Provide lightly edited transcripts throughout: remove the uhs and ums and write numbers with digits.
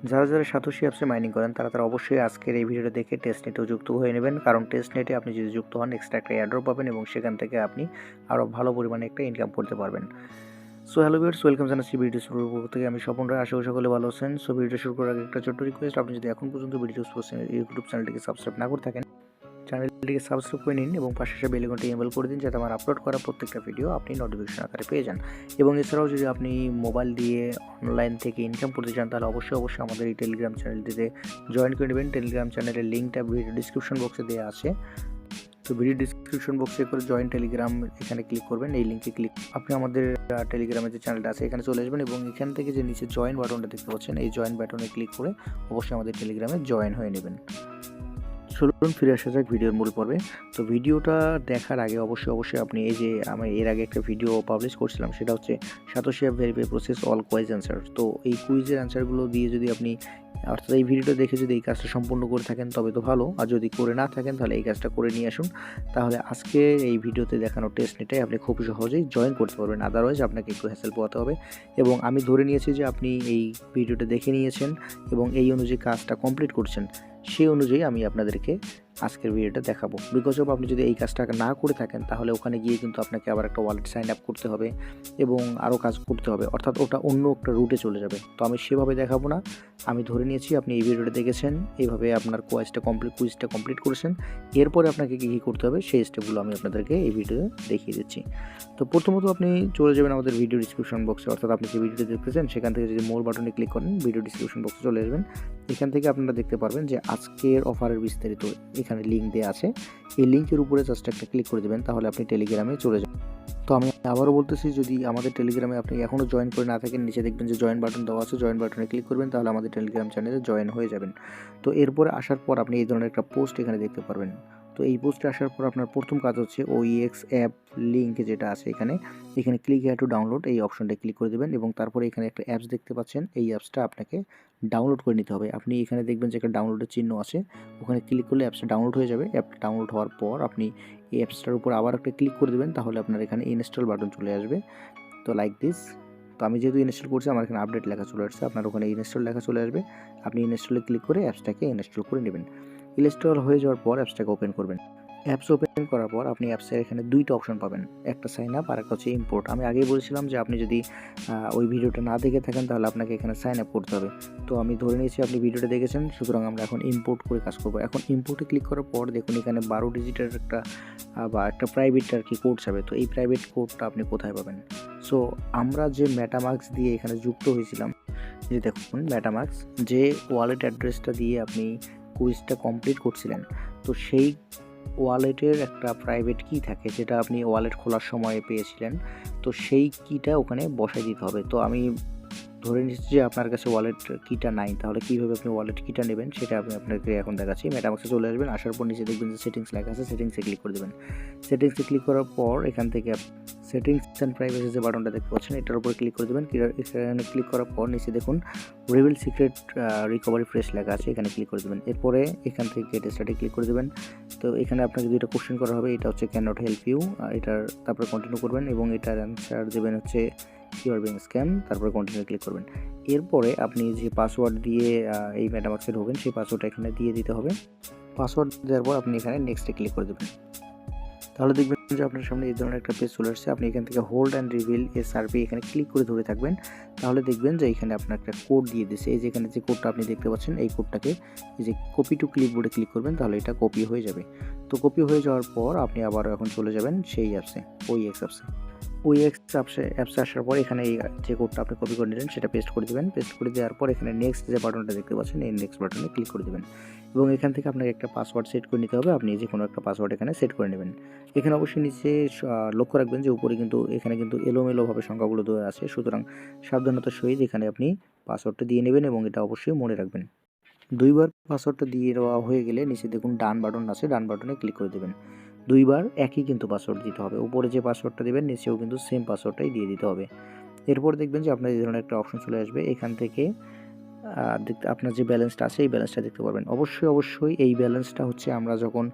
যারা সাতোশি অ্যাপসে মাইনিং করেন তারা অবশ্যই আজকের এই ভিডিওটা দেখে টেস্টনেটেও যুক্ত হয়ে নেবেন, কারণ টেস্টনেটে আপনি যদি যুক্ত হন এক্সট্রা একটা এয়ারড্রপ পাবেন এবং সেখান থেকে আপনি আরও ভালো পরিমাণে একটা ইনকাম করতে পারবেন। সো হ্যালো ভিউয়ার্স, ওয়েলকাম জানাচ্ছি ভিডিও শুরু থেকে। আমি স্বপন রায়, আশা করি সকলে ভালো আছেন। সো ভিডিও শুরু করার আগে একটা ছোট্ট রিকোয়েস্ট, আপনি যদি এখন পর্যন্ত ভিডিও ইউটিউব চ্যানেলটিকে সাবস্ক্রাইব না করে থাকেন, চ্যানেলটিকে সাবস্ক্রাইব করে নিন এবং পাশে বেল আইকনটি এনেবল করে দিন, যাতে আমার আপলোড করা প্রত্যেকটা ভিডিও আপনি নোটিফিকেশন আকারে পেয়ে যান। এবং এছাড়াও যদি আপনি মোবাইল দিয়ে অনলাইন থেকে ইনকাম করতে চান, তাহলে অবশ্যই আমাদের এই টেলিগ্রাম চ্যানেলটিতে জয়েন করে নেবেন। টেলিগ্রাম চ্যানেলের লিঙ্কটা ভিডিও ডিসক্রিপশন বক্সে দেওয়া আছে। তো ভিডিও ডিসক্রিপশন বক্সে করে জয়েন টেলিগ্রাম এখানে ক্লিক করবেন, এই লিঙ্কে ক্লিক আপনি আমাদের টেলিগ্রামের যে চ্যানেলটা আছে এখানে চলে আসবেন এবং এখান থেকে যে নিচে জয়েন বাটনটা দেখতে পাচ্ছেন, এই জয়েন বাটনে ক্লিক করে অবশ্যই আমাদের টেলিগ্রামে জয়েন হয়ে নেবেন। চলুন ফিরে আসা যাক ভিডিওর মূল পর্বে। তো ভিডিওটা দেখার আগে অবশ্যই আপনি এই যে আমি এর আগে একটা ভিডিও পাবলিশ করছিলাম, সেটা হচ্ছে satoshi app verify process all quiz answer. তো এই কুইজের অ্যান্সারগুলো দিয়ে যদি আপনি অর্থাৎ এই ভিডিওটা দেখে যদি এই কাজটা সম্পূর্ণ করে থাকেন তবে তো ভালো, আর যদি করে না থাকেন তাহলে এই কাজটা করে নিয়ে আসুন। তাহলে আজকে এই ভিডিওতে দেখানো টেস্টনেটে আপনি খুব সহজেই জয়েন করতে পারবেন। আদারওয়াইজ আপনাকে একটু হ্যাসেল পোহাতে হবে। এবং আমি ধরে নিয়েছি যে আপনি এই ভিডিওটা দেখে নিয়েছেন এবং এই অনুযায়ী কাজটা কমপ্লিট করছেন। সেই অনুযায়ী আমি আপনাদেরকে আজকের ভিডিওটা দেখাবো। বিকজ অফ আপনি যদি এই কাজটা না করে থাকেন তাহলে ওখানে গিয়ে কিন্তু আপনাকে আবার একটা ওয়ালেট সাইন আপ করতে হবে এবং আরও কাজ করতে হবে, অর্থাৎ ওটা অন্য একটা রুটে চলে যাবে। তো আমি সেভাবে দেখাবো না। আমি ধরে নিয়েছি আপনি এই ভিডিওটা দেখেছেন, এইভাবে আপনার কুইজটা কমপ্লিট করেছেন। এরপরে আপনাকে কী করতে হবে সেই স্টেপগুলো আমি আপনাদেরকে এই ভিডিওতে দেখিয়ে দিচ্ছি। তো প্রথমত আপনি চলে যাবেন আমাদের ভিডিও ডিসক্রিপশন বক্সে, অর্থাৎ আপনি যে ভিডিওটা দেখতেছেন সেখান থেকে যদি মোর বাটনে ক্লিক করেন ভিডিও ডিসক্রিপশন বক্সে চলে আসবেন। এখান থেকে আপনারা দেখতে পারবেন যে আজকের অফারের বিস্তারিত এখানে লিঙ্ক দেওয়া আছে। এই লিঙ্কের উপরে জাস্ট একটা ক্লিক করে দেবেন, তাহলে আপনি টেলিগ্রামে চলে যাবেন। তো আমি আবারও বলতেছি, যদি আমাদের টেলিগ্রামে আপনি এখনও জয়েন করে না থাকেন, নিচে দেখবেন যে জয়েন বাটন দেওয়া আছে, জয়েন বাটনে ক্লিক করবেন, তাহলে আমাদের টেলিগ্রাম চ্যানেলে জয়েন হয়ে যাবেন। তো এরপরে আসার পর আপনি এই ধরনের একটা পোস্ট এখানে দেখতে পারবেন। তো এই পোস্টে আসার পর আপনার প্রথম কাজ হচ্ছে OEX অ্যাপ লিঙ্ক যেটা আছে এখানে ক্লিক হেয়ার টু ডাউনলোড, এই অপশনটা ক্লিক করে দেবেন এবং তারপরে এখানে একটা অ্যাপস দেখতে পাচ্ছেন, এই অ্যাপসটা আপনাকে ডাউনলোড করে নিতে হবে। আপনি এখানে দেখবেন যে একটা ডাউনলোডের চিহ্ন আছে, ওখানে ক্লিক করলে অ্যাপসটা ডাউনলোড হয়ে যাবে। অ্যাপটা ডাউনলোড হওয়ার পর আপনি এই অ্যাপসটার উপর আবার একটা ক্লিক করে দেবেন, তাহলে আপনার এখানে ইনস্টল বাটন চলে আসবে। তো লাইক দিস। তো আমি যেহেতু ইনস্টল করছি আমার এখানে আপডেট লেখা চলে আসছে, আপনার ওখানে ইনস্টল লেখা চলে আসবে। আপনি ইনস্টলে ক্লিক করে অ্যাপসটাকে ইনস্টল করে নেবেন। ইনস্টল হয়ে যাওয়ার পর অ্যাপসটাকে ওপেন করবেন। অ্যাপস ওপেন করার পর আপনি অ্যাপসের এখানে দুইটা অপশন পাবেন, একটা সাইন আপ আর একটা হচ্ছে ইম্পোর্ট। আমি আগেই বলেছিলাম যে আপনি যদি ওই ভিডিওটা না দেখে থাকেন তাহলে আপনাকে এখানে সাইন আপ করতে হবে। তো আমি ধরে নিয়েছি আপনি ভিডিওটা দেখেছেন, সুতরাং আমরা এখন ইম্পোর্ট করে কাজ করবো। এখন ইম্পোর্টে ক্লিক করার পর দেখুন এখানে 12 ডিজিটের একটা বা একটা প্রাইভেট আর কি কোড যাবে। তো এই প্রাইভেট কোডটা আপনি কোথায় পাবেন? সো আমরা যে মেটামাস্ক দিয়ে এখানে যুক্ত হয়েছিলাম, যে দেখুন মেটামাস্ক যে ওয়ালেট অ্যাড্রেসটা দিয়ে আপনি কুইজটা কমপ্লিট করছিলেন, তো সেই ওয়ালেটের একটা প্রাইভেট কি থাকে যেটা আপনি ওয়ালেট খোলার সময় পেয়েছিলেন, তো সেই কিটা ওখানে বসাই দিতে হবে। তো আমি ধরে নিচ্ছি যে আপনার কাছে ওয়ালেট কিটা নাই, তাহলে কীভাবে আপনি ওয়ালেট কিটা নেবেন সেটা আমি আপনাকে এখন দেখাচ্ছি। মেটামাক্সে চলে আসবেন, আসার পর নিচে দেখবেন যে সেটিংস লেখা আছে, সেটিংসে ক্লিক করে দেবেন। সেটিংসে ক্লিক করার পর এখান থেকে সেটিংস অ্যান্ড প্রাইভেসি যে বাটনটা দেখতে পাচ্ছেন এটার উপর ক্লিক করে দেবেন। এখানে ক্লিক করার পর নিচে দেখুন রিভিল সিক্রেট রিকভারি ফ্রেশ লেখা আছে, এখানে ক্লিক করে দেবেন। এরপরে এখান থেকে গেট স্টার্টে ক্লিক করে দেবেন। তো এখানে আপনাকে দুইটা কোশ্চেন করা হবে, এটা হচ্ছে ক্যান নট হেল্প ইউ, এটার তারপরে কন্টিনিউ করবেন এবং এটার অ্যান্সার দেবেন হচ্ছে ইউ আর বিং স্ক্যাম, তারপরে কন্টিনিউ ক্লিক করবেন। এরপরে আপনি যে পাসওয়ার্ড দিয়ে এই মেটামাক্সে ঢোকেন সেই পাসওয়ার্ডটা এখানে দিয়ে দিতে হবে। পাসওয়ার্ড দেওয়ার পর আপনি এখানে নেক্সটে ক্লিক করে দেবেন। তাহলে দেখবেন যে আপনার সামনে এই ধরনের একটা পেজ চলে আসছে। আপনি এখান থেকে হোল্ড অ্যান্ড রিভিল এসআরপি এখানে ক্লিক করে ধরে থাকবেন, তাহলে দেখবেন যে এখানে আপনার একটা কোড দিয়ে দিয়েছে। এই যে এখানে যে কোডটা আপনি দেখতে পাচ্ছেন এই কোডটাকে এই যে কপি টু ক্লিপবোর্ডে ক্লিক করবেন, তাহলে এটা কপি হয়ে যাবে। তো কপি হয়ে যাওয়ার পর আপনি আবার এখন চলে যাবেন সেই অ্যাপসে, OEX অ্যাপসে। OEX অ্যাপসে আসার পর এখানে এই যে কোডটা আপনি কপি করে নিলেন সেটা পেস্ট করে দেবেন। পেস্ট করে দেওয়ার পর এখানে নেক্সট যে বাটনটা দেখতে পাচ্ছেন এই নেক্সট বাটনে ক্লিক করে দেবেন এবং এখান থেকে আপনাকে একটা পাসওয়ার্ড সেট করে নিতে হবে। আপনি যে কোনো একটা পাসওয়ার্ড এখানে সেট করে নেবেন। এখানে অবশ্যই নিচে লক্ষ্য রাখবেন যে উপরে এখানে কিন্তু এলোমেলোভাবে সংখ্যাগুলো দেওয়া আছে, সুতরাং সাবধানতার সহিত এখানে আপনি পাসওয়ার্ডটা দিয়ে নেবেন এবং এটা অবশ্যই মনে রাখবেন। দুইবার পাসওয়ার্ডটা দিয়ে দেওয়া হয়ে গেলে নিচে দেখুন ডান বাটন আছে, ডান বাটনে ক্লিক করে দেবেন। দুইবার একই কিন্তু পাসওয়ার্ড দিতে হবে, উপরে যে পাসওয়ার্ডটা দেবেন নিচেও কিন্তু সেম পাসওয়ার্ডটাই দিয়ে দিতে হবে। এরপর দেখবেন যে আপনার এই ধরনের একটা অপশন চলে আসবে, এখান থেকে আপনার যে ব্যালেন্সটা আছে এই ব্যালেন্সটা দেখতে পারবেন। অবশ্যই এই ব্যালেন্সটা হচ্ছে আমরা যখন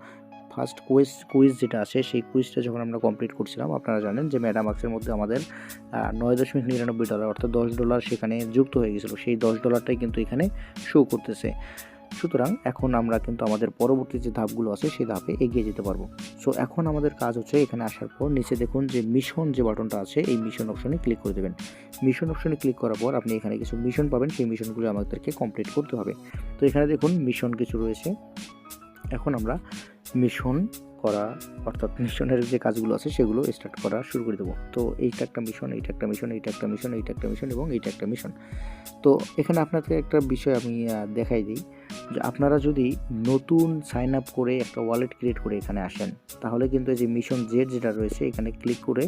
ফার্স্ট কুইজ যেটা আছে সেই কুইজটা যখন আমরা কমপ্লিট করছিলাম, আপনারা জানেন যে ম্যাটামাক্সের মধ্যে আমাদের $9.99 অর্থাৎ $10 সেখানে যুক্ত হয়ে গেছিলো। সেই $10টাই কিন্তু এখানে শো করতেছে। সুতরাং এখন আমরা কিন্তু আমাদের পরবর্তী যে ধাপগুলো আছে সেই ধাপে এগিয়ে যেতে পারবো। সো এখন আমাদের কাজ হচ্ছে এখানে আসার পর নিচে দেখুন যে মিশন যে বাটনটা আছে এই মিশন অপশনে ক্লিক করে দেবেন। মিশন অপশনে ক্লিক করার পর আপনি এখানে কিছু মিশন পাবেন, সেই মিশনগুলো আমাদেরকে কমপ্লিট করতে হবে। তো এখানে দেখুন মিশন কিছু রয়েছে। এখন আমরা মিশন করা অর্থাৎ মিশনের যে কাজগুলো আছে সেগুলো স্টার্ট করা শুরু করে দেবো। তো এইটা একটা মিশন, এইটা একটা মিশন, এইটা একটা মিশন, এইটা একটা মিশন এবং এইটা একটা মিশন। তো এখানে আপনাকে একটা বিষয় আমি দেখাই দিই যে আপনারা যদি নতুন সাইন আপ করে একটা ওয়ালেট ক্রিয়েট করে এখানে আসেন, তাহলে কিন্তু এই যে মিশন জেড যেটা রয়েছে এখানে ক্লিক করে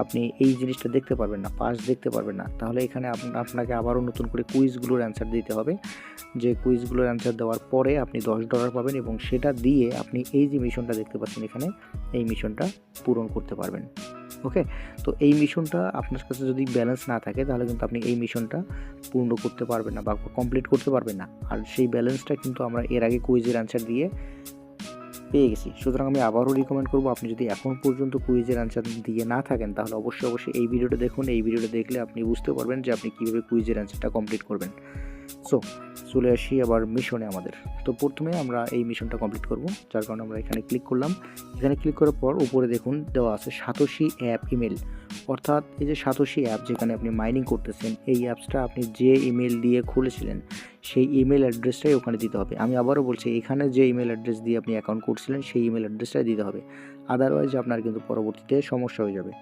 আপনি এই জিনিসটা দেখতে পারবেন না, পাস দেখতে পারবেন না। তাহলে এখানে আপনাকে আবারও নতুন করে কুইজগুলোর অ্যান্সার দিতে হবে। যে কুইজগুলোর অ্যান্সার দেওয়ার পরে আপনি $10 পাবেন এবং সেটা দিয়ে আপনি এই যে মিশনটা দেখতে পাচ্ছেন এখানে এই মিশনটা পূরণ করতে পারবেন। ওকে, তো এই মিশনটা আপনার কাছে যদি ব্যালেন্স না থাকে তাহলে কিন্তু আপনি এই মিশনটা পূর্ণ করতে পারবেন না বা কমপ্লিট করতে পারবেন না। আর সেই ব্যালেন্সটা কিন্তু আমরা এর আগে কুইজের অ্যান্সার দিয়ে পেয়ে গেছি। সুতরাং আমি আবারও রিকমেন্ড করবো, আপনি যদি এখন পর্যন্ত কুইজের অ্যান্সার দিয়ে না থাকেন তাহলে অবশ্যই এই ভিডিওটা দেখুন। এই ভিডিওটা দেখলে আপনি বুঝতে পারবেন যে আপনি কীভাবে কুইজের অ্যান্সারটা কমপ্লিট করবেন। সো চলে আসি আবার মিশনে আমাদের। তো প্রথমে আমরা এই মিশনটা কমপ্লিট করব, যার কারণে আমরা এখানে ক্লিক করলাম। এখানে ক্লিক করার পর উপরে দেখুন দেওয়া আছে সাতোশি অ্যাপ ইমেল, অর্থাৎ এই যে সাতোশি অ্যাপ যেখানে আপনি মাইনিং করতেছেন এই অ্যাপসটা আপনি যে ইমেল দিয়ে খুলেছিলেন সেই ইমেল অ্যাড্রেসটাই ওখানে দিতে হবে। আমি আবারও বলছি, এখানে যে ইমেল অ্যাড্রেস দিয়ে আপনি অ্যাকাউন্ট করছিলেন সেই ইমেল অ্যাড্রেসটাই দিতে হবে, আদারওয়াইজ আপনার কিন্তু পরবর্তীতে সমস্যা হয়ে যাবে।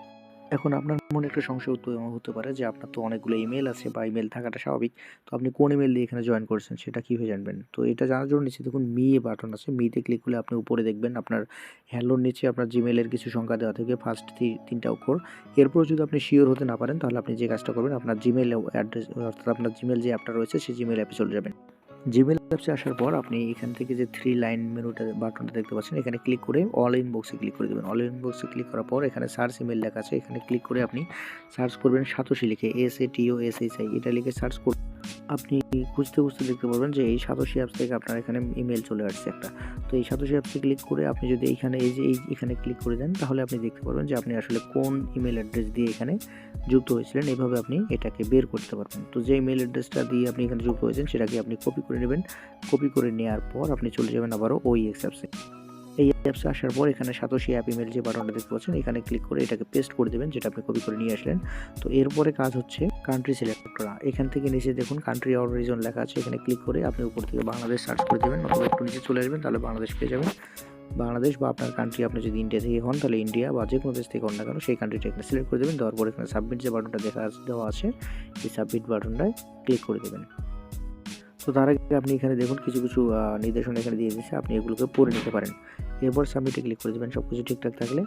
এখন আপনার মনে একটা সংশয় হতে পারে যে আপনার তো অনেকগুলো ইমেল আছে বা ইমেল থাকাটা স্বাভাবিক, তো আপনি কোন ইমেল দিয়ে এখানে জয়েন করেছেন সেটা কীভাবে জানবেন? তো এটা জানার জন্য নিচে দেখুন মি বাটন আছে, মিতে ক্লিক করলে আপনি উপরে দেখবেন আপনার হ্যালোর নিচে আপনার জিমেলের কিছু সংখ্যা দেওয়া থাকে, ফার্স্ট 3টা অক্ষর। এরপর যদি আপনি শিওর হতে না পারেন তাহলে আপনি যে কাজটা করবেন আপনার জিমেল অ্যাড্রেস অর্থাৎ আপনার জিমেল যে অ্যাপটা রয়েছে সেই জিমেল অ্যাপে চলে যাবেন। জিমেল অ্যাপসে আসার পর আপনি এখান থেকে যে 3 লাইন মেনুটা বাটনটা দেখতে পাচ্ছেন এখানে ক্লিক করে অল ইনবক্সে ক্লিক করে দেবেন। অল ইনবক্সে ক্লিক করার পর এখানে সার্চ ইমেল লেখা আছে, এখানে ক্লিক করে আপনি সার্চ করবেন সাতোশি লিখে, SATOSHI এটা লিখে সার্চ করবেন। আপনি খুঁজতে দেখতে পারবেন যে এই সাতোশি অ্যাপস থেকে আপনার এখানে ইমেল চলে আসছে একটা। তো এই সাতোশি অ্যাপসে ক্লিক করে আপনি যদি এইখানে এখানে ক্লিক করে দেন তাহলে আপনি দেখতে পারবেন যে আপনি আসলে কোন ইমেল অ্যাড্রেস দিয়ে এখানে যুক্ত হয়েছিলেন। এইভাবে আপনি এটাকে বের করতে পারবেন। তো যে ইমেল অ্যাড্রেসটা দিয়ে আপনি এখানে যুক্ত হয়েছেন সেটাকে আপনি কপি করে নেবেন। কপি করে নেওয়ার পর আপনি চলে যাবেন আবারও OEX অ্যাপসে। এই অ্যাপসে আসার পর এখানে সাতোশি অ্যাপ ইমেল যে বাটনটা দেখতে পাচ্ছেন এখানে ক্লিক করে এটাকে পেস্ট করে দেবেন, যেটা আপনি কপি করে নিয়ে আসলেন। তো এরপরে কাজ হচ্ছে কান্ট্রি সিলেক্ট করা। এখান থেকে নিচে দেখুন কান্ট্রি অর রিজন লেখা আছে, এখানে ক্লিক করে আপনি উপর থেকে বাংলাদেশ সার্চ করে দেবেন, অথবা একটু নিচে চলে আসবেন তাহলে বাংলাদেশ পেয়ে যাবেন। বাংলাদেশ বা আপনার কান্ট্রি, আপনি যদি ইন্ডিয়া থেকে হন তাহলে ইন্ডিয়া বা যে কোনো দেশ থেকে হন না কেন সেই কান্ট্রিটা এখানে সিলেক্ট করে দেবেন। দেওয়ার পর এখানে সাবমিট যে বাটনটা দেওয়া আছে এই সাবমিট বাটনটায় ক্লিক করে দেবেন। তো তার আগে আপনি এখানে দেখুন কিছু নির্দেশনা এখানে দিয়ে দিয়েছে, আপনি এগুলোকে পড়ে নিতে পারেন। এরপর সাবমিটে ক্লিক করে দেবেন। সব কিছু ঠিকঠাক থাকলে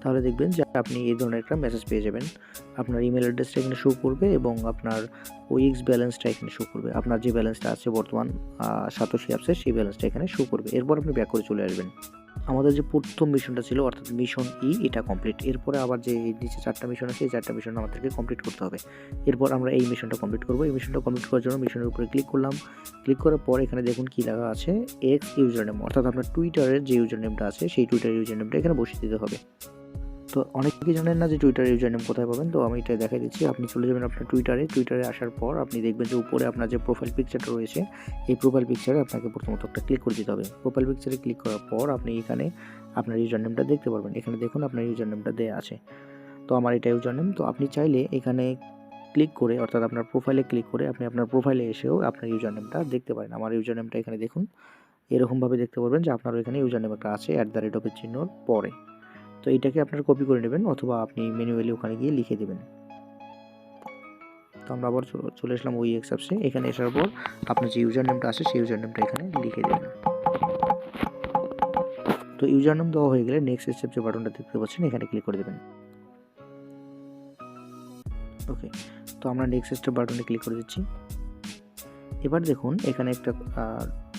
তাহলে দেখবেন যে আপনি এই ধরনের একটা মেসেজ পেয়ে যাবেন। আপনার ইমেল অ্যাড্রেসটা এখানে শো করবে এবং আপনার OEX ব্যালেন্সটা এখানে শো করবে। আপনার যে ব্যালেন্সটা আছে বর্তমান সাতোশি অ্যাপসের সেই ব্যালেন্সটা এখানে শো করবে। এরপর আপনি ব্যাক করে চলে আসবেন। আমাদের যে প্রথম মিশনটা ছিল অর্থাৎ মিশন এটা কমপ্লিট। এরপরে আবার যে নিচে 4টা মিশন আছে এই 4টা মিশন আমাদেরকে কমপ্লিট করতে হবে। এরপর আমরা এই মিশনটা কমপ্লিট করব। এই মিশনটা কমপ্লিট করার জন্য মিশনের উপরে ক্লিক করলাম। ক্লিক করার পর এখানে দেখুন কি লেখা আছে X ইউজার নেম, অর্থাৎ আপনার টুইটারের যে ইউজার নেমটা আছে সেই টুইটার ইউজার নেমটা এখানে বসিয়ে দিতে হবে। তো অনেকেই জানেন না যে টুইটার ইউজার নেম কোথায় পাবেন, তো আমি এটা দেখাই দিচ্ছি। আপনি চলে যাবেন আপনার টুইটারে আসার পর আপনি দেখবেন যে উপরে আপনার যে প্রোফাইল পিকচারটা রয়েছে এই প্রোফাইল পিকচারে আপনাকে প্রথমত একটা ক্লিক করে দিতে হবে। প্রোফাইল পিকচারে ক্লিক করার পর আপনি এখানে আপনার ইউজার নেমটা দেখতে পারবেন। এখানে দেখুন আপনার ইউজার নেমটা দেওয়া আছে, তো আমার এটা ইউজার নেম। তো আপনি চাইলে এখানে ক্লিক করে অর্থাৎ আপনার প্রোফাইলে ক্লিক করে আপনি আপনার প্রোফাইলে এসেও আপনার ইউজার নেমটা দেখতে পারেন। আমার ইউজার নেমটা এখানে দেখুন এরকমভাবে দেখতে পারবেন যে আপনার এখানে ইউজার নেম একটা আছে @ চিহ্নর পরে। তো এটাকে আপনারা কপি করে নেবেন অথবা আপনি ম্যানুয়ালি ওখানে গিয়ে লিখে দেবেন। তো আমরা আবার চলে আসলাম OEX অ্যাপসে। এখানে আসার পর আপনার যে ইউজার নেমটা আছে সেই ইউজার নেমটা এখানে লিখে দেবেন। তো ইউজার নেম দেওয়া হয়ে গেলে নেক্সট স্টেপ যে বাটনটা দেখতে পাচ্ছেন এখানে ক্লিক করে দেবেন। ওকে, তো আমরা নেক্সট স্টেপ বাটনে ক্লিক করে দিচ্ছি। এবার দেখুন এখানে একটা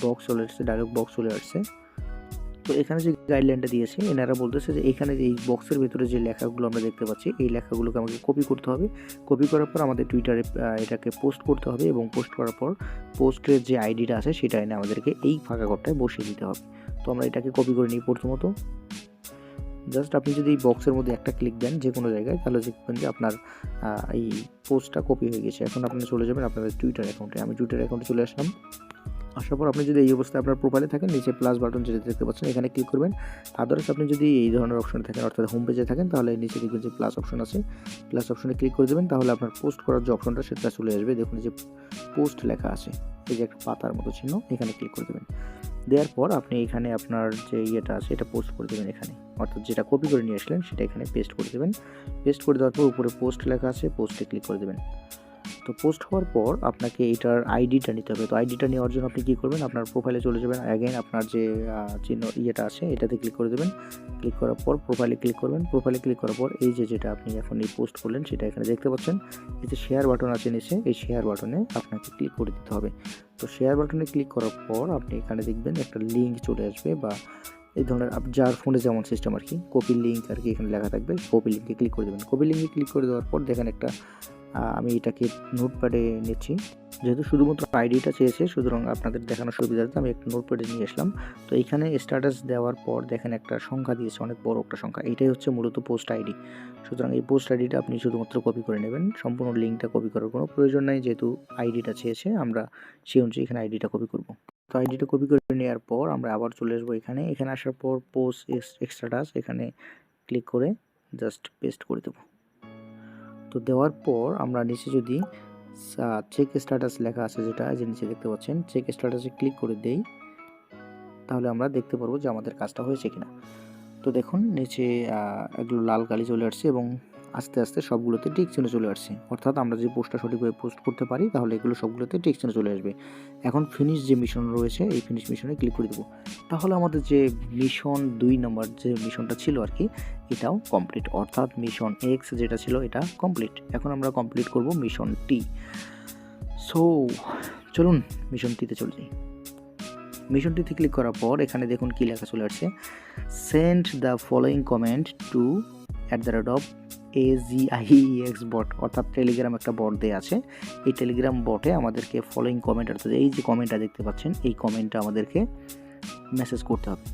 বক্স চলে আসছে, ডায়লগ বক্স চলে আসছে। তো এখানে যে গাইডলাইনটা দিয়েছে এনারা বলতেছে যে এখানে যে এই বক্সের ভিতরে যে লেখাগুলো আমরা দেখতে পাচ্ছি এই লেখাগুলোকে আমাকে কপি করতে হবে। কপি করার পর আমাদের টুইটারে এটাকে পোস্ট করতে হবে এবং পোস্ট করার পর পোস্টের যে আইডিটা আছে সেটা এনে আমাদেরকে এই ফাঁকা ঘরটায় বসিয়ে দিতে হবে। তো আমরা এটাকে কপি করে নিই প্রথমত। জাস্ট আপনি যদি এই বক্সের মধ্যে একটা ক্লিক দেন যে কোনো জায়গায়, তাহলে দেখবেন যে আপনার এই পোস্টটা কপি হয়ে গেছে। এখন আপনি চলে যাবেন আপনাদের টুইটার অ্যাকাউন্টে। আমি টুইটার অ্যাকাউন্টে চলে আসলাম। আসার পর আপনি যদি এই অবস্থায় আপনার প্রোফাইলে থাকেন, নিচে প্লাস বাটন যেটা দেখতে পাচ্ছেন এখানে ক্লিক করবেন। আদারস আপনি যদি এই ধরনের অপশনে থাকেন, অর্থাৎ হোম পেজে থাকেন, তাহলে নিচে দেখবেন যে প্লাস অপশন আছে, প্লাস অপশনে ক্লিক করে দেবেন। তাহলে আপনার পোস্ট করার যে অপশনটা সেটা চলে আসবে। দেখুন যে পোস্ট লেখা আছে, এই যে একটা পাতার মতো চিহ্ন, এখানে ক্লিক করে দেবেন। দেওয়ার পর আপনি এখানে আপনার যে ইয়েটা আছে এটা পোস্ট করে দেবেন এখানে, অর্থাৎ যেটা কপি করে নিয়ে আসলেন সেটা এখানে পেস্ট করে দেবেন। পেস্ট করে দেওয়ার পর উপরে পোস্ট লেখা আছে, পোস্টে ক্লিক করে দেবেন। তো পোস্ট হওয়ার পর আপনাকে এটার আইডিটা নিতে হবে। তো আইডিটা নেওয়ার জন্য আপনি কী করবেন, আপনার প্রোফাইলে চলে যাবেন। অ্যাগেন আপনার যে চিহ্ন ইয়েটা আছে এটাতে ক্লিক করে দেবেন। ক্লিক করার পর প্রোফাইলে ক্লিক করবেন। প্রোফাইলে ক্লিক করার পর এই যেটা আপনি এখন এই পোস্ট করলেন সেটা এখানে দেখতে পাচ্ছেন। এই যে শেয়ার বাটন আছে নিচে, এই শেয়ার বাটনে আপনাকে ক্লিক করে দিতে হবে। তো শেয়ার বাটনে ক্লিক করার পর আপনি এখানে দেখবেন একটা লিঙ্ক চলে আসবে, বা এই ধরনের যার ফোনে যেমন সিস্টেম আর কি, কপি লিঙ্ক আর কি এখানে লেখা থাকবে। কপি লিঙ্কে ক্লিক করে দেবেন। কপি লিঙ্কে ক্লিক করে দেওয়ার পর দেখেন একটা আমি এটাকে নোটপ্যাডে নিচ্ছি, যেহেতু শুধুমাত্র আইডিটা চেয়েছে, সুতরাং আপনাদের দেখানোর সুবিধার্থে আমি একটা নোটপ্যাডে নিয়ে আসলাম। তো এইখানে স্ট্যাটাস দেওয়ার পর দেখেন একটা সংখ্যা দিয়েছে, অনেক বড় একটা সংখ্যা। এইটাই হচ্ছে মূলত পোস্ট আইডি। সুতরাং এই পোস্ট আইডিটা আপনি শুধুমাত্র কপি করে নেবেন, সম্পূর্ণ লিঙ্কটা কপি করার কোনো প্রয়োজন নাই, যেহেতু আইডিটা চেয়েছে আমরা সেই অনুযায়ী এখানে আইডিটা কপি করব। তো আইডিটা কপি করে নেওয়ার পর আমরা আবার চলে আসবো এখানে। এখানে আসার পর পোস্ট স্ট্যাটাস এখানে ক্লিক করে জাস্ট পেস্ট করে দেবো। তো দেওয়ার পর আমরা নিচে যদি চেক স্ট্যাটাস লেখা আছে, যেটা যে নিচে দেখতে পাচ্ছেন, চেক স্ট্যাটাসে ক্লিক করে দেই, তাহলে আমরা দেখতে পারবো যে আমাদের কাজটা হয়েছে কিনা। তো দেখুন নিচে এগুলো লাল কালি চলে আসছে এবং আস্তে আস্তে সবগুলোতে টিক চিহ্ন চলে আসছে। অর্থাৎ আমরা যদি পোস্টটা সঠিকভাবে পোস্ট করতে পারি তাহলে এগুলো সবগুলোতে টিক চিহ্ন চলে আসবে। এখন ফিনিশ যে মিশন রয়েছে এই ফিনিশ মিশনে ক্লিক করে দেবো। তাহলে আমাদের যে মিশন 2 নম্বর যে মিশনটা ছিল আর কি, এটাও কমপ্লিট। অর্থাৎ মিশন এক্স যেটা ছিল এটা কমপ্লিট। এখন আমরা কমপ্লিট করব মিশন টি। সো চলুন মিশন টিতে চলে যাই। মিশনটিতে ক্লিক করার পর এখানে দেখুন কি লেখা চলে আসছে, send the following comment to @AGIEX bot, অর্থাৎ টেলিগ্রাম একটা বট দেওয়া আছে। এই টেলিগ্রাম বটে আমাদেরকে ফলোয়িং কমেন্ট, অর্থাৎ এই যে কমেন্টটা দেখতে পাচ্ছেন এই কমেন্টটা আমাদেরকে মেসেজ করতে হবে।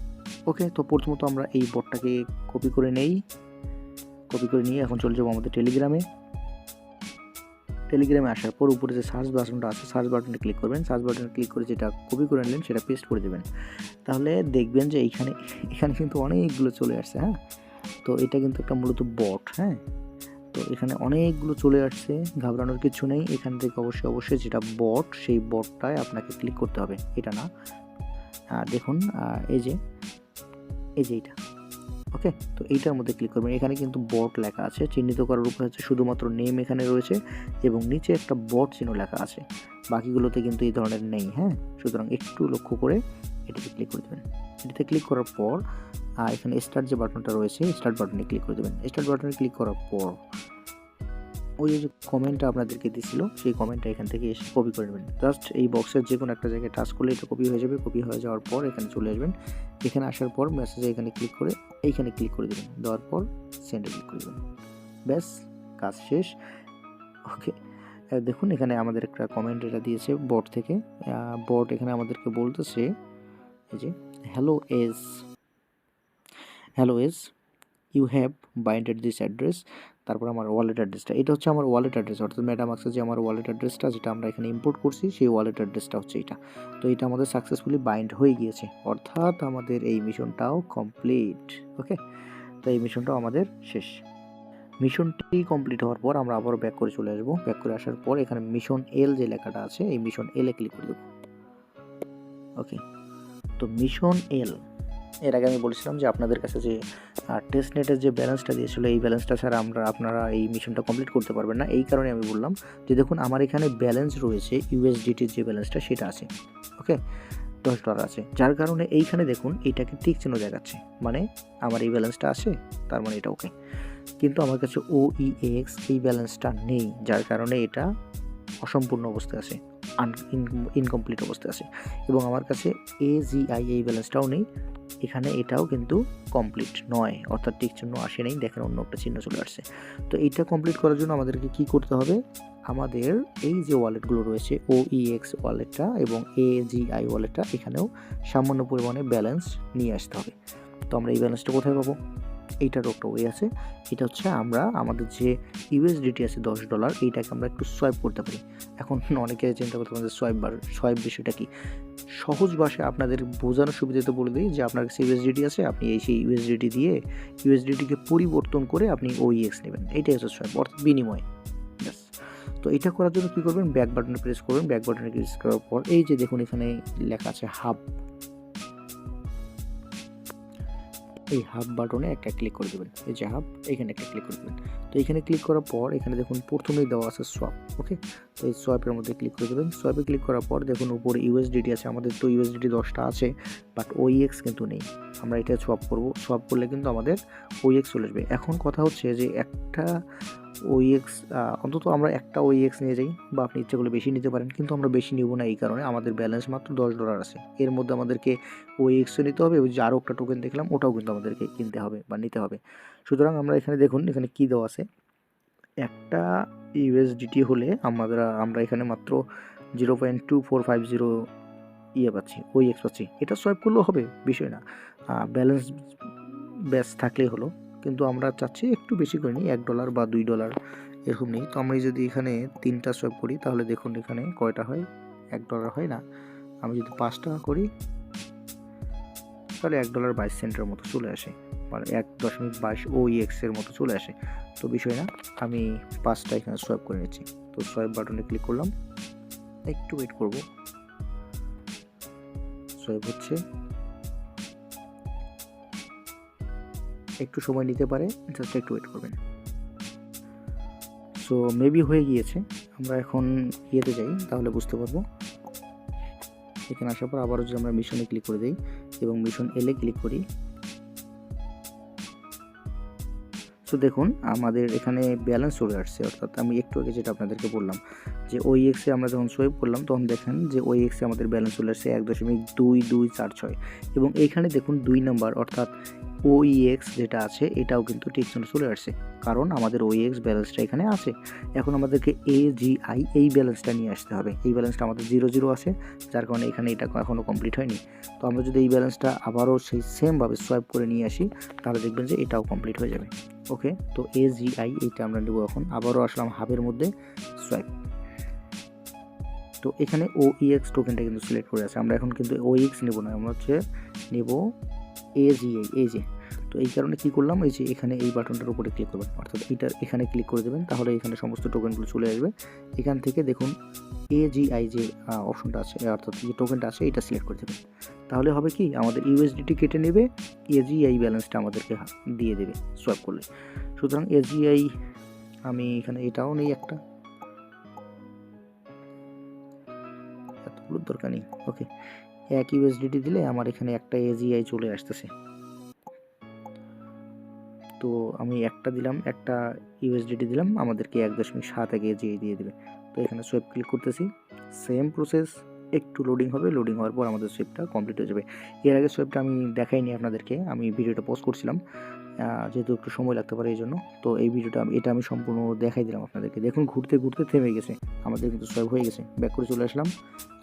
ওকে, তো প্রথমত আমরা এই বটটাকে কপি করে নেই। কপি করে নিয়ে এখন চলে যাবো আমাদের টেলিগ্রামে। টেলিগ্রামে আসার পর উপরে যে সার্চ বাটনটা আছে, সার্চ বাটনে ক্লিক করবেন। সার্চ বাটনে ক্লিক করে যেটা কপি করে নিলেন সেটা পেস্ট করে দেবেন। তাহলে দেখবেন যে এখানে কিন্তু অনেকগুলো চলে আসছে। হ্যাঁ, তো এটা কিন্তু একটা মূলত বট। হ্যাঁ, তো এখানে অনেকগুলো চলে আসছে, ঘাবড়ানোর কিছু নেই। এখান থেকে অবশ্যই যেটা বট সেই বটটায় আপনাকে ক্লিক করতে হবে, এটা না। দেখুন এই যে এইটা। ওকে, তো এইটার মধ্যে ক্লিক করবেন। এখানে কিন্তু বট লেখা আছে, চিহ্নিত করার উপরে হচ্ছে শুধুমাত্র নেম এখানে রয়েছে এবং নিচে একটা বট চিহ্ন লেখা আছে, বাকিগুলোতে কিন্তু এই ধরনের নেই। হ্যাঁ, সুতরাং একটু লক্ষ্য করে এটাতে ক্লিক করে দেবেন। এটাতে ক্লিক করার পর এখানে স্টার্ট যে বাটনটা রয়েছে, স্টার্ট বাটনে ক্লিক করে দেবেন। স্টার্ট বাটনে ক্লিক করার পর ওই যে কমেন্টটা আপনাদেরকে দিয়েছিল সেই কমেন্টটা এখান থেকে এসে কপি করে নেবেন। জাস্ট এই বক্সের যে কোনো একটা জায়গায় টাচ করলে এটা কপি হয়ে যাবে। কপি হয়ে যাওয়ার পর এখানে চলে আসবেন। এখানে আসার পর মেসেজে এখানে ক্লিক করে এইখানে ক্লিক করে দেবেন। দেওয়ার পর সেন্ডে ক্লিক করে দেবেন। ব্যাস, কাজ শেষ। ওকে, দেখুন এখানে আমাদের একটা কমেন্ট এটা দিয়েছে বট থেকে। বট এখানে আমাদেরকে বলতেছে এই যে hello S U have বাইন্ডেড this address, তারপর আমার ওয়ালেট অ্যাড্রেসটা, এটা হচ্ছে আমার ওয়ালেট অ্যাড্রেস, অর্থাৎ ম্যাটামাক্সের যে আমার ওয়ালেট অ্যাড্রেসটা যেটা আমরা এখানে ইম্পোর্ট করছি সেই ওয়ালেট অ্যাড্রেসটা হচ্ছে এটা। তো এটা আমাদের সাকসেসফুলি বাইন্ড হয়ে গিয়েছে, অর্থাৎ আমাদের এই মিশনটাও কমপ্লিট। ওকে, তো এই মিশনটাও আমাদের শেষ। মিশনটি কমপ্লিট হওয়ার পর আমরা আবার ব্যাক করে চলে আসবো। ব্যাক করে আসার পর এখানে মিশন এল যে লেখাটা আছে এই মিশন এলে ক্লিক করে দেবো। ওকে, তো মিশন এল, এর আগে আমি বলেছিলাম যে আপনাদের কাছে যে টেস্টনেটের যে ব্যালেন্সটা দিয়েছিল এই ব্যালেন্সটা ছাড়া আপনারা এই মিশনটা কমপ্লিট করতে পারবেন না। এই কারণে আমি বললাম যে দেখুন আমার এখানে ব্যালেন্স রয়েছে, ইউএসডিটির যে ব্যালেন্সটা সেটা আছে। ওকে, $10 আছে, যার কারণে এইখানে দেখুন এটাকে টিক চিহ্ন দেখাচ্ছে, মানে আমার এই ব্যালেন্সটা আছে, তার মানে এটা ওকে। কিন্তু আমার কাছে OEX এই ব্যালেন্সটা নেই, যার কারণে এটা অসম্পূর্ণ অবস্থায় আছে, ইনকমপ্লিট অবস্থায় আছে, এবং আমার কাছে AGI এই ব্যালেন্সটাও নেই, এখানে এটাও কিন্তু কমপ্লিট নয়, অর্থাৎ টিক চিহ্ন আসে নেই, দেখেন অন্য একটা চিহ্ন চলে আসছে। তো এইটা কমপ্লিট করার জন্য আমাদেরকে কি করতে হবে, আমাদের এই যে ওয়ালেটগুলো রয়েছে OEX ওয়ালেটটা এবং AGI ওয়ালেটটা, এখানেও সামান্য পরিমাণে ব্যালেন্স নিয়ে আসতে হবে। তো আমরা এই ব্যালেন্সটা কোথায় পাবো, এইটার একটা ওয়ে আছে, এটা হচ্ছে আমরা আমাদের যে USDT আছে $10, এইটাকে আমরা একটু সোয়াইপ করতে পারি। এখন অনেকে চিন্তা করতে পারেন যে সোয়াইপ বিষয়টা কি, সহজ ভাষায় আপনাদের বোঝানোর সুবিধাতে বলে দিই যে আপনার কাছে USDT আছে, আপনি এই সেই USDT দিয়ে USDTকে পরিবর্তন করে আপনি OEX নেবেন, এইটাই হচ্ছে সোয়াইপ, অর্থাৎ বিনিময়। তো এটা করার জন্য কী করবেন, ব্যাক বাটনে প্রেস করবেন, ব্যাক বাটনে প্রেস করার পর এই যে দেখুন এখানে লেখা আছে হাব, এই হাব বাটনে একটা ক্লিক করে দেবেন, এই যে হাব, এখানে একটা ক্লিক করে দেবেন। তো এখানে ক্লিক করার পর এখানে দেখুন প্রথমেই দেওয়া আছে সোয়াপ, ওকে, তো এই সোয়াপের মধ্যে ক্লিক করে দেবেন। সোয়াপে ক্লিক করার পর দেখুন উপরে USDT আছে, আমাদের তো USDT 10টা আছে, বাট OEX কিন্তু নেই, আমরা এটা সোয়াপ করব, সোয়াপ করলে কিন্তু আমাদের OEX চলে আসবে। এখন কথা হচ্ছে যে একটা OEX অন্তত আমরা একটা OEX নিয়ে যাই, বা আপনি ইচ্ছে করলে বেশি নিতে পারেন, কিন্তু আমরা বেশি নিব না এই কারণে আমাদের ব্যালেন্স মাত্র $10 আছে, এর মধ্যে আমাদেরকে OEXও নিতে হবে, ওই যে আরও একটা টোকেন দেখলাম ওটাও কিন্তু আমাদেরকে কিনতে হবে বা নিতে হবে। সুতরাং আমরা এখানে দেখুন এখানে কী দেওয়া আছে, একটা USDT হলে আমরা এখানে মাত্র 0.2450 পাচ্ছি, OEX পাচ্ছি, এটা সোয়াইপ করলেও হবে, বিষয় না, ব্যালেন্স ব্যাস থাকলেই হলো। কিন্তু আমরা চাচ্ছি একটু বেশি করে নিই, $1 বা $2 এরকম নেই। তো আমি যদি এখানে 3টা সোয়াইপ করি তাহলে দেখুন এখানে কয়টা হয়, $1 হয় না, আমি যদি 5টা করি তাহলে $1.22 মতো চলে আসে, মানে 1.22 OEX এর মতো চলে আসে। তো বিষয় না, আমি 5টা এখানে সোয়াইপ করে নিচ্ছি। তো সোয়াইপ বাটনে ক্লিক করলাম, একটু ওয়েট করব, সোয়াইপ হচ্ছে, একটু সময় নিতে পারে, জাস্ট একটু ওয়েট করবেন। সো মেবি হয়ে গিয়েছে, আমরা এখন ইয়েতে যাই তাহলে বুঝতে পারবো। এখানে আসার পর আবারও যদি আমরা মিশনে ক্লিক করে দিই এবং মিশন এলে ক্লিক করি, সো দেখুন আমাদের এখানে ব্যালেন্স চলে আসছে, অর্থাৎ আমি একটু আগে যেটা আপনাদেরকে বললাম যে OEX এ আমরা যখন সোয়াইপ করলাম তখন দেখেন যে OEX এ আমাদের ব্যালেন্স চলে আসছে 1.2246, এবং এইখানে দেখুন 2 নাম্বার অর্থাৎ OEX যেটা আছে এটাও কিন্তু ঠিক চলে আসছে, কারণ আমাদের OEX ব্যালেন্সটা এখানে আছে। এখন আমাদেরকে AGI এই ব্যালেন্সটা নিয়ে আসতে হবে, এই ব্যালেন্সটা আমাদের 0 আছে, যার কারণে এখানে এটা এখনও কমপ্লিট হয়নি। তো আমরা যদি এই ব্যালেন্সটা আবারও সেই সেমভাবে সোয়াইপ করে নিয়ে আসি তাহলে দেখবেন যে এটাও কমপ্লিট হয়ে যাবে। ওকে, তো AGI এইটা আমরা নেব, এখন আবারও আসলাম হাবের মধ্যে, সোয়াইপ। তো এখানে OEX টোকেনটা কিন্তু সিলেক্ট করে আছে, আমরা এখন কিন্তু OEX নেব না, আমরা হচ্ছে নেব AGI, এই যে। তো এই কারণে কি করলাম, এই যে এখানে এই বাটনটার উপরে ক্লিক করবেন, অর্থাৎ এখানে ক্লিক করে দেবেন, তাহলে এখানে সমস্ত টোকেনগুলো চলে আসবে। এখান থেকে দেখুন AGI যে অপশনটা আছে, অর্থাৎ যে টোকেনটা আছে এটা সিলেক্ট করে দেবেন, তাহলে হবে কি আমাদের USDT কেটে নেবে, AGI ব্যালেন্সটা আমাদেরকে দিয়ে দেবে সোয়াপ করলে। সুতরাং AGI আমি এখানে এটাও নেই, একটা, এতগুলোর দরকার নেই। ওকে, 1 USDT দিলে আমার এখানে একটা AGI চলে আসতেছে, তো আমি একটা দিলাম, একটা USDT দিলাম, আমাদেরকে 1.71 AGI দিয়ে দেবে। তো এখানে সোয়াইপ ক্লিক করতেছি, সেম প্রসেস, একটু লোডিং হবে, লোডিং হওয়ার পর আমাদের সোয়াইপটা কমপ্লিট হয়ে যাবে। এর আগে সোয়াইপটা আমি দেখাইনি আপনাদেরকে, আমি ভিডিওটা পজ করছিলাম যেহেতু একটু সময় লাগতে পারে এই জন্য। তো এই ভিডিওটা এটা আমি সম্পূর্ণ দেখাই দিলাম আপনাদেরকে। দেখুন ঘুরতে ঘুরতে থেমে গেছে, আমাদের কিন্তু সোয়াইপ হয়ে গেছে। ব্যাক করে চলে আসলাম,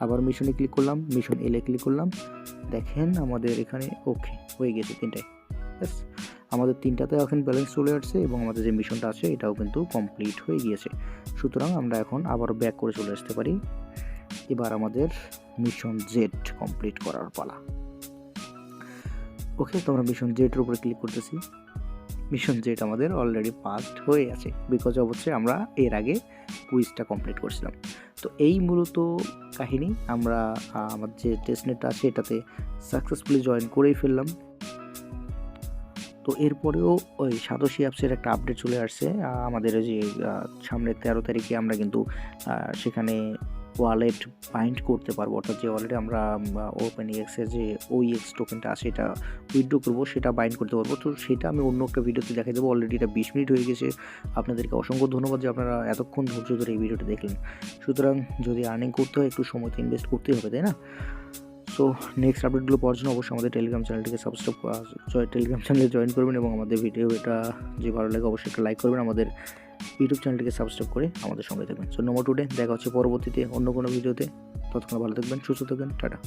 আবার মিশনে ক্লিক করলাম, মিশন এলে ক্লিক করলাম, দেখেন আমাদের এখানে ওকে হয়ে গেছে 3টায়। ব্যাস, আমাদের 3টাতে এখন ব্যালেন্স চলে আসছে এবং আমাদের যে মিশনটা আছে এটাও কিন্তু কমপ্লিট হয়ে গিয়েছে। সুতরাং আমরা এখন আবার ব্যাক করে চলে আসতে পারি। এবার আমাদের মিশন জেড কমপ্লিট করার পালা। ওকে, তো আমরা মিশন জেডের উপরে ক্লিক করতেছি। মিশন জেড আমাদের অলরেডি পাসড হয়ে আছে, বিকজ অবশ্যই আমরা এর আগে কুইজটা কমপ্লিট করছিলাম। তো এই মূলত কাহিনী, আমরা আমার যে টেস্টনেটটা আছে এটাতে সাকসেসফুলি জয়েন করেই ফেললাম। তো এরপরেও ওই সাতোশি অ্যাপসের একটা আপডেট চলে আসছে আমাদের, যে সামনের 13 তারিখে আমরা কিন্তু সেখানে ওয়ালেট বাইন্ড করতে পারবো, অর্থাৎ যে ওয়ালেটে আমরা OpenEX এর যে OEX টোকেনটা আছে এটা উইথড্র করবো সেটা বাইন্ড করতে পারবো। তো সেটা আমি অন্য একটা ভিডিওতে দেখাই দেবো। অলরেডি এটা 20 মিনিট হয়ে গেছে। আপনাদেরকে অসংখ্য ধন্যবাদ যে আপনারা এতক্ষণ ধৈর্য ধরে এই ভিডিওটি দেখলেন। সুতরাং যদি আর্নিং করতে হয় একটু সময় তো ইনভেস্ট করতেই হবে, তাই না? সো নেক্সট আপডেটগুলো পাওয়ার জন্য অবশ্যই আমাদের টেলিগ্রাম চ্যানেলে জয়েন করবেন এবং আমাদের ভিডিওটা যে ভালো লাগে অবশ্যই একটা লাইক করবেন। আমাদের ইউটিউব চ্যানেলটিকে সাবস্ক্রাইব করে আমাদের সঙ্গে থাকবেন। সো নো মোর টুডে, দেখা হচ্ছে পরবর্তীতে অন্য কোনো ভিডিওতে। ততক্ষণ ভালো থাকবেন, সুস্থ থাকবেন, টাটা।